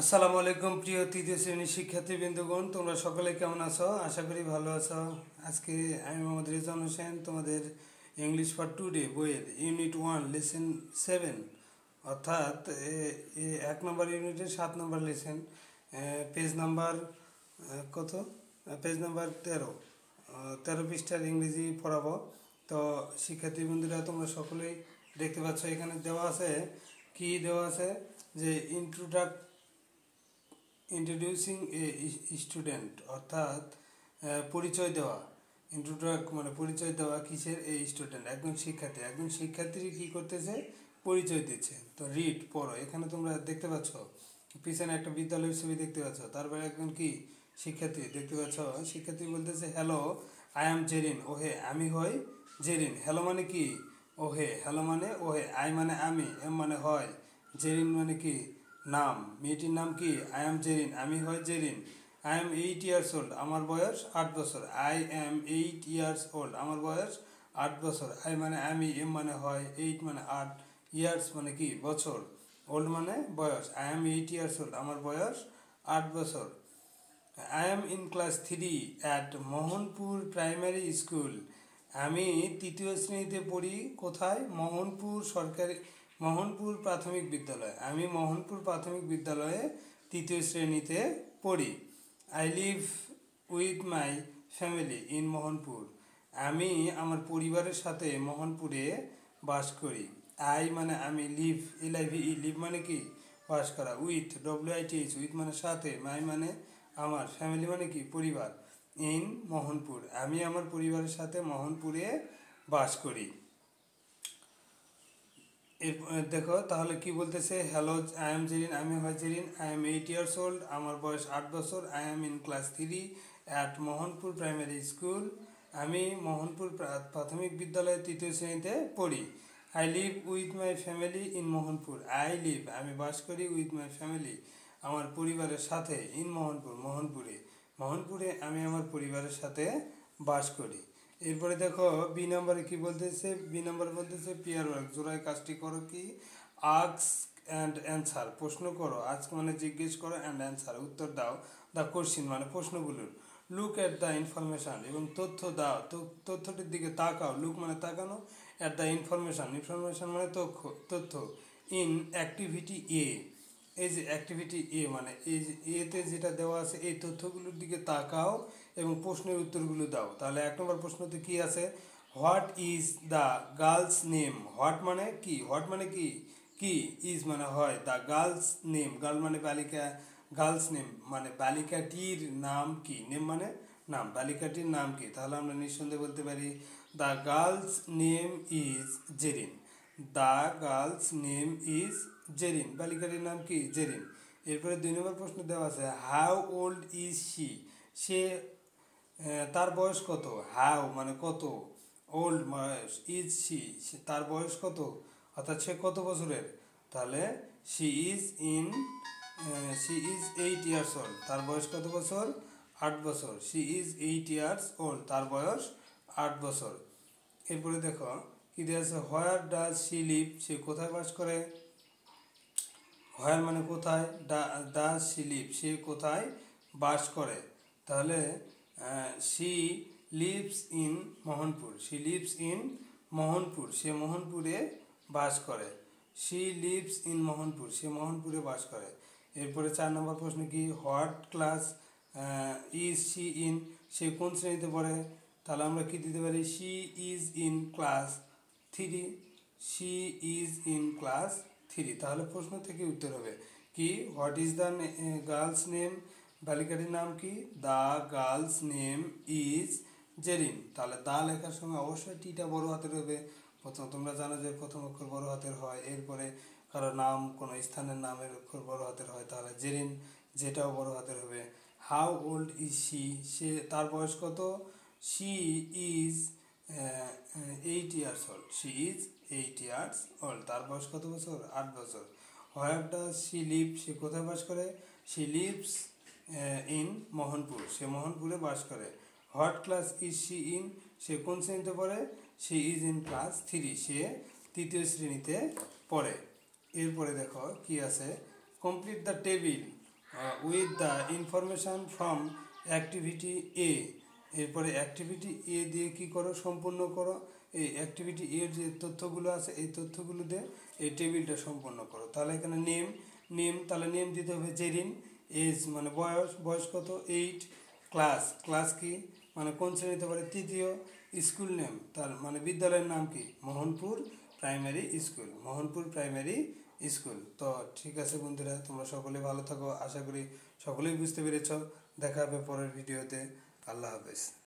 আসসালামু আলাইকুম প্রিয় তৃতীয় শ্রেণীর শিক্ষার্থীবৃন্দগণ, তোমরা সকলে কেমন আছো? আশা করি ভালো আছো। আজকে আমি মোহাম্মদ রেজাউল হোসেন তোমাদের ইংলিশ ফর টুডে বইয়ের ইউনিট 1 লেসন 7 অর্থাৎ 1 নম্বর ইউনিটের 7 নম্বর লেসন, পেজ নাম্বার কত? পেজ নাম্বার 13 পৃষ্ঠার ইংরেজি পড়াবো। তো শিক্ষার্থীবৃন্দরা তোমরা সকলেই দেখতে পাচ্ছ, এখানে দেওয়া আছে, কি দেওয়া আছে যে ইন্ট্রোডিউসিং এ স্টুডেন্ট, অর্থাৎ পরিচয় দেওয়া। মানে পরিচয় দেওয়া কিসের? এই স্টুডেন্ট, একজন শিক্ষার্থীর কি করতেছে? পরিচয় দিচ্ছে। তো রিড, পড়ো। এখানে তোমরা দেখতে পাচ্ছ পিছনে একটা বিদ্যালয়ের ছবি দেখতে পাচ্ছ, তারপরে একজন কি শিক্ষার্থী দেখতে পাচ্ছ। শিক্ষার্থী বলতেছে, হ্যালো আই এম জেরিন, ওহে আমি হই জেরিন। হ্যালো মানে কি? ওহে। হ্যালো মানে ওহে। আই মানে আমি, এম মানে হয়, জেরিন মানে কি? নাম। মেয়েটির নাম কি? আই এম জেরিন, আমি হয় Jerin. I am 8 years old, আমার বয়স 8 বছর। আই এম 8 ইয়ার্স ওল্ড, আমার বয়স 8 বছর। আই মানে আমি, এম মানে হয়, 8 মানে 8, ইয়ার্স মানে কি? বছর, ওল্ড মানে বয়স। আই এম 8 ইয়ার্স ওল্ড, আমার বয়স 8 বছর। I am in class 3 at Mohanpur primary school, আমি তৃতীয় শ্রেণীতে পড়ি। কোথায়? মোহনপুর প্রাথমিক বিদ্যালয়। আমি মোহনপুর প্রাথমিক বিদ্যালয়ে তৃতীয় শ্রেণীতে পড়ি। I live with my family in Mohanpur, আমি আমার পরিবারের সাথে মোহনপুরে বাস করি। আই মানে আমি, লিভ LIVE, লিভ মানে কি? বাস করা। উইথ WITH, উইথ মানে সাথে, মাই মানে আমার, ফ্যামিলি মানে কি? পরিবার। ইন মোহনপুর, আমি আমার পরিবারের সাথে মোহনপুরে বাস করি। দেখো তাহলে কি বলতেছে, হ্যালো আই এম জেরিন, আমি হয় Jerin. I am 8 years old, আমার বয়স 8 বছর। I am in class 3 at Mohanpur primary school, আমি মোহনপুর প্রাথমিক বিদ্যালয়ে তৃতীয় শ্রেণীতে পড়ি। I live with my family in Mohanpur, I live আমি বাস করি, উইথ মাই ফ্যামিলি আমার পরিবারের সাথে, ইন মোহনপুর মোহনপুরে আমি আমার পরিবারের সাথে বাস করি। এরপরে দেখো বি নম্বরে কি বলতেছে। বি নম্বরে বলতেছে পেয়ার ওয়ার্ক, জোড়ায় কাজটি করো। কি? আস্ক অ্যান্ড অ্যান্সার, প্রশ্ন করো। আস্ক মানে জিজ্ঞেস করো, অ্যান্ড অ্যান্সার উত্তর দাও। দ্য কোশ্চিন মানে প্রশ্নগুলোর। লুক অ্যাট দ্য ইনফরমেশান, এবং তথ্য দাও, তথ্যটির দিকে তাকাও। লুক মানে তাকানো, অ্যাট দ্য ইনফরমেশান মানে তথ্য। ইন অ্যাক্টিভিটি এ, এই যে অ্যাক্টিভিটি এ মানে এই যে এতে যেটা দেওয়া আছে, এই তথ্যগুলোর দিকে তাকাও এবং প্রশ্নের উত্তরগুলো দাও। তাহলে 1 নম্বর প্রশ্নতে কি আছে? What is the girl's name? What মানে কি? হোয়াট মানে কি? কি? ইজ মানে হয়, দ্য গার্লস নেম, গার্ল মানে বালিকা, গার্লস নেম মানে বালিকাটির নাম কি? নেম মানে নাম, বালিকাটির নাম কি? তাহলে আমরা নিঃসন্দেহে বলতে পারি the girl's name is Jerin. The girl's name is Jerin, বালিকাটির নাম কি? জেরিন। এরপরে 2 নম্বর প্রশ্ন দেওয়া আছে, হাউ ওল্ড ইজ শি? সে তার বয়স কত? হাউ মানে কত, ওল্ড বয়স, ইজ শি তার বয়স কত, অর্থাৎ সে কত বছরের? তাহলে শি ইজ 8 ইয়ার্স ওল্ড, তার বয়স কত বছর? 8 বছর। শি ইজ 8 ইয়ার্স ওল্ড, তার বয়স 8 বছর। এরপরে দেখো কি দেওয়া আছে, হোয়ার ডাজ শি লিভ? সে কোথায় বাস করে? হোয়ার মানে কোথায়, ডাজ শি লিভ সে কোথায় বাস করে? তাহলে she lives in Mohanpur, she lives in Mohanpur, সে মোহনপুরে বাস করে। শি লিভস ইন মোহনপুর, সে মোহনপুরে বাস করে। এরপরে 4 নম্বর প্রশ্ন কি, what class is she in? সে কোন শ্রেণীতে পড়ে? তাহলে আমরা কি দিতে পারি, she is in class 3, she is in class 3। তাহলে প্রশ্ন থেকে উত্তর হবে কি, what is the girl's name? বালিকাটির নাম কি? The girl's name is Zerin. তাহলে দা লেখার সঙ্গে অবশ্যই টিটা বড় হাতের হবে। তোমরা জানো যে প্রথম অক্ষর বড় হাতের হয়, এরপরে কারো নাম, কোনো স্থানের নামের অক্ষর বড় হাতের হয়, তাহলে জেরিন যেটাও বড় হাতের হবে। How old is she? সে তার বয়স কত? She is 8 years old, she is 8 years old, তার বয়স কত বছর? 8 বছর। Where does she live? সে কোথায় বাস করে? শি লিভস ইন মোহনপুর, সে মোহনপুরে বাস করে। What class is she in? সে কোন শ্রেণীতে পড়ে? শি ইজ ইন ক্লাস 3, সে তৃতীয় শ্রেণীতে পড়ে। এরপরে দেখো কি আছে, complete the table with the information from activity A. এরপরে অ্যাক্টিভিটি এ দিয়ে কী করো, সম্পূর্ণ করো। এই অ্যাক্টিভিটি এর যে তথ্যগুলো আছে এই তথ্যগুলো দিয়ে এই টেবিলটা সম্পূর্ণ করো। তাহলে এখানে তাহলে নেম দিতে হবে জেরিন। এজ মানে বয়স কত, 8। ক্লাস কি মানে কোন শ্রেণীতে পড়ে, তৃতীয়। স্কুল নেম তার মানে বিদ্যালয়ের নাম কি, মোহনপুর প্রাইমারি স্কুল। তো ঠিক আছে বন্ধুরা, তোমরা সকলে ভালো থাকো, আশা করি সকলেই বুঝতে পেরেছ। দেখা হবে পরের ভিডিওতে। আল্লাহ হাফেজ।